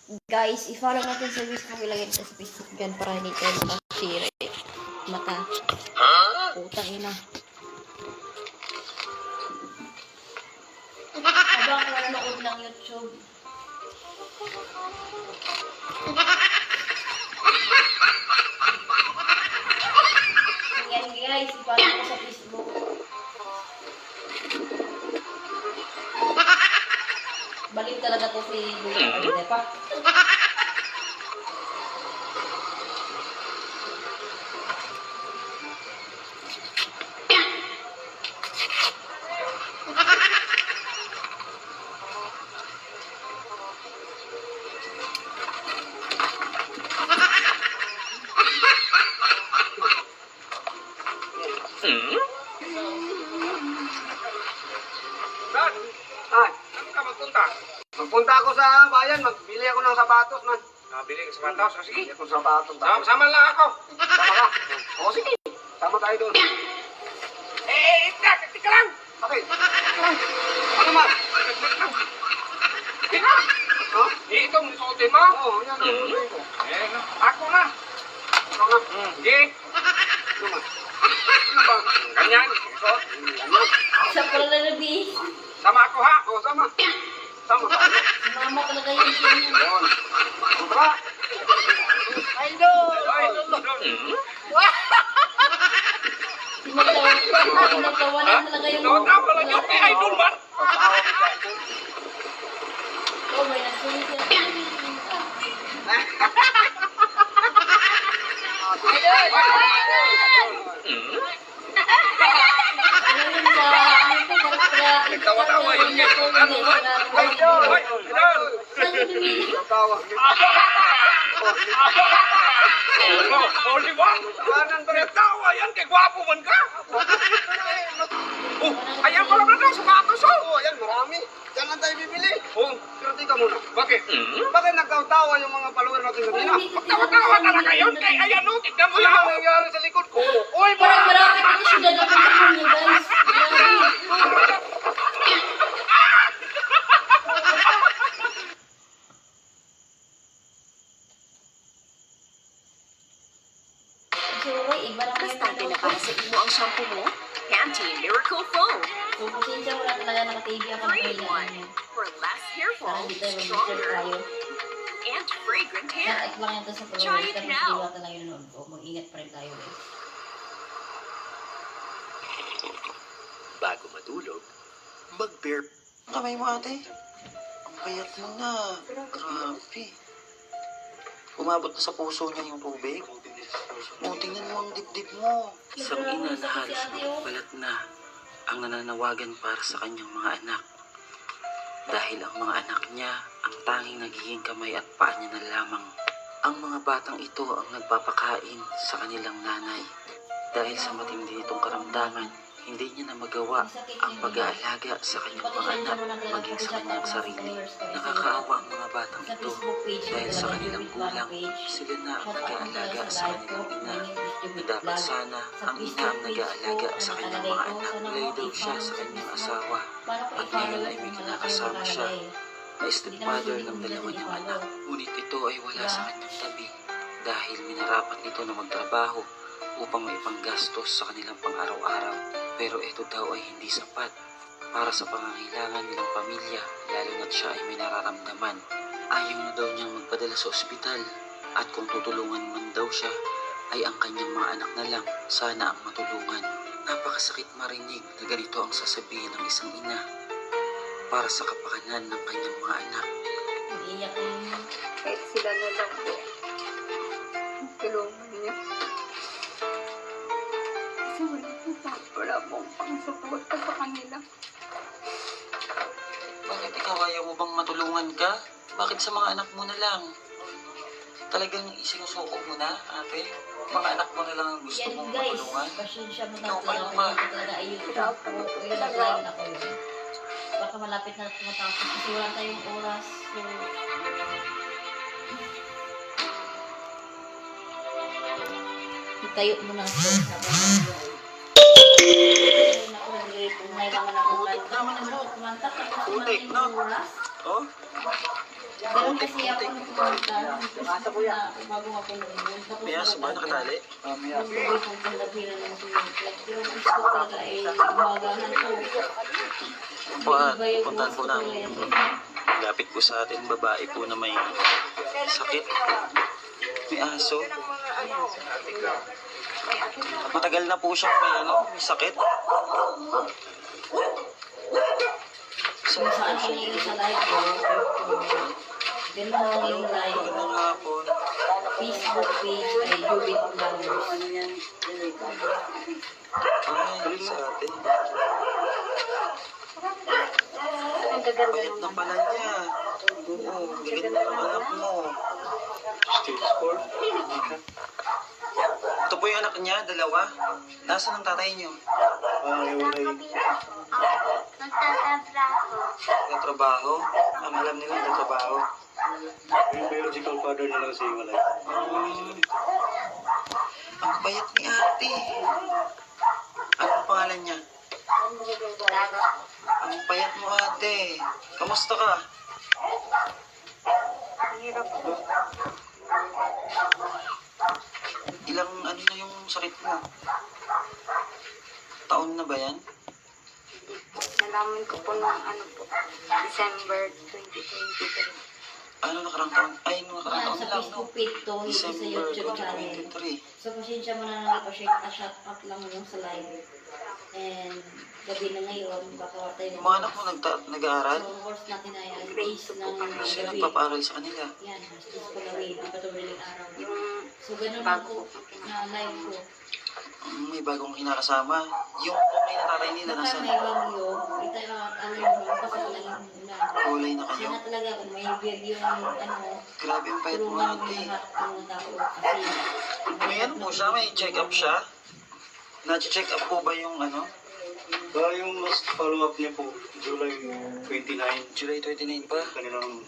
Guys, i-follow natin sa Facebook. Ilagay natin sa Facebook dyan para hindi tayo makasira. Putang ina. Habang nanonood ng YouTube. Yan guys, i-follow ko sa Facebook. Balik talaga to si Kuya pa. Brad, saan ka magpunta? Magpunta ako sa bayan, magbili ako ng sapatos, man. Bili ka sapatos? O sige. Bili ako ng sapatos. Sama lang ako. Sama ka? O sige. Sama tayo doon. Tika lang. Bakit? Ano man? Tika. Ha? Ito mo suotin mo? Oo, yan ang suotin ko. Ako na. Ako na. Sige. Ano man? Ano ba? Ganyan. Suot. Ganyan. Sa pala na B. Sama ako ha? O, sama. Sama tayo. Mama talaga yung siya. Yun. Kontra. Idol! Tinatawanan talaga yung... Tinatawanan yung kay Idol man? Oh, may nagsulit siya. Nagtawa-tawa yun kay Idol! Idol! Nagtawa. Di ba? Nagtawa yan kay gwapo man ka. Ayan pala na daw, sapatos oh. Ayan, marami. Diyan lang tayo bibili. Pero tika muna. Bakit? Bakit nagtawa yung mga follower natin kanina? Magtawa-tawa talaga yun kay ayan o. Tignan mo lang ang nangyari sa likod ko. Uy, Parang marami ko siya dadapunta niyo, guys. Basta pinapasa sa imo ang shampoo mo, Pantene Miracle Foam. Kung pasensya wala talaga naka-TV ako ng 3-in-1 kailangan. for less hair Para fall, hindi tayo mag-share stronger, tayo. and fragrant hair. Like lang yan to sa Try followers. it Kasi now. hindi wala talaga yung nanonood ko. Mag-ingat pa rin tayo, guys. Bago matulog, mag-bear. Kamay mo ate. Ang payat mo na. Grabe. Umabot na sa puso niya yung tubig. O, tingnan mo ang dibdib mo. Isang ina na halos balat na ang nananawagan para sa kanyang mga anak. Dahil ang mga anak niya ang tanging nagiging kamay at paa niya na lamang. Ang mga batang ito ang nagpapakain sa kanilang nanay. Dahil sa matindi itong karamdaman, hindi niya na magawa ang pag-aalaga sa kanyang mga anak maging sa kanyang sarili. Nakakaawa ang mga batang ito dahil sa kanilang gulang, sila na ang nag-aalaga sa kanilang ina. Na dapat sana ang ina ang nag-aalaga sa kanyang mga anak. Lay daw siya sa kanyang asawa at ngayon ay may kinakasama siya na stepmother ng dalawa niyang anak. Ngunit ito ay wala sa kanyang tabi dahil minarapat nito na magtrabaho upang maipanggastos sa kanilang pang-araw-araw. Pero ito daw ay hindi sapat para sa pangangailangan nilang pamilya, lalo na't siya ay may nararamdaman. Ayaw na daw niyang magpadala sa ospital at kung tutulungan man daw siya, ay ang kanyang mga anak na lang sana ang matulungan. Napakasakit marinig na ganito ang sasabihin ng isang ina para sa kapakanan ng kanyang mga anak. Iiyak yung... Kahit sila na lang po. Tulungan niya. Kasi wala pong pang-suporta sa kanila. Bakit ikaw ayaw mo bang matulungan ka? Bakit sa mga anak mo na lang? Talagang isinusuko mo na, ate? Mga anak mo na lang ang gusto Yan mong guys, matulungan? pasensya mo na Ikaw, talaga. kalma. Hindi ko talaga ayun. Ayun ang line ako yun. Baka malapit na tumatapos kasi wala tayong oras. So, tayo mo na ako. Putik naman ang loob. Putik, no? Oh? Ganun kasi ako nung pumunta. Bago ako noon. Tapos May aso ba nakatali? Yung tubig kong palabihan ng swimming club. Pero gusto ko talaga ay umagahan ko. Po, Iba yung puntahan po gusto ko namin. ngayon. Lapit po sa atin, babae po na may sakit. May aso. Matagal na po siyang may sakit. Kung saan ko na sa live ko. Ganun lang yung live. Magandang hapon. Facebook page ay Jubit Vloggers. Ay, sa atin. Ang gaganda Payat na pala niya. Oo, gaganda ng anak mo. Ito po yung anak niya, dalawa. Nasaan ang tatay niyo? Nagtatrabaho. Ang alam nila nagtatrabaho. Yung biological father nila kasi wala. Ang payat ni ate. Anong pangalan niya? Ang payat mo ate. Kamusta ka? Ilang ano na yung sakit mo? Taon na ba yan? Nalaman ko po nung December 2023. Ano nakarang taon? Ay, nakarang taon Sa lang, no? Facebook page to, hindi sa December YouTube channel. 2023. So, pasensya mo na lang ipa-shout out lang yung sa live. And gabi na ngayon, baka wala tayo. Yung mga anak mo nag-aaral? So, of course natin ay ang base ng Sino gabi. nagpapaaral sa kanila? Yan, just ko na wave, di pa ito biling araw. Yung So, ganun lang po na live ko. May bagong kinakasama. Yung kulay na tatay nila, Baka nasa may bagyo, ito yung kasi talagang una. kulay na kayo. Sana talaga kung may big yung Grabe ang payat mo tulungan mo ate. lahat ng tao. Kasi, May ano po siya, may check-up siya? Na-check up po ba yung Yung last follow-up niya po, July 29, July 29 pa? kanilang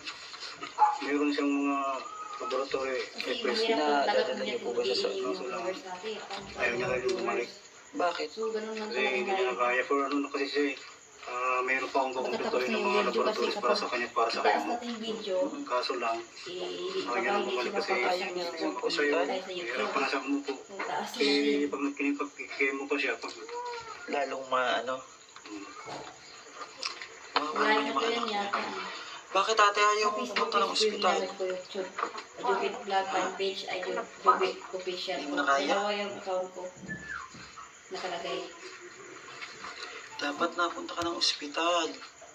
meron siyang mga laboratory kasi request mahirap na po talaga dadala niyo po ba siya sa yung kaso lang, viewers natin. ayaw niya rin bumalik. Bakit? So, ganun lang Kasi hindi niya talaga. kaya for kasi siya meron pa akong kukumpletuhin ng mga laboratories para sa kanya at para sa Itaas kanya mo. natin yung video, Kaso lang, baka niya hindi bumalik siya kasi mapapasok ayaw niya sa po po sa'yo, tayo sa hirap YouTube. pa na sa mo po. Kung taas Kasi natin, pag kinipag-kemo pa siya, pag Lalong maano? wala na po yan yata. Bakit ate ayaw mo Facebook pumunta ng page ospital? namin po YouTube. Jubit Vlog fan page ay Jubit Official. Hindi mo na kaya? Dalawa yung account ko. Nakalagay. Dapat napunta ka ng ospital.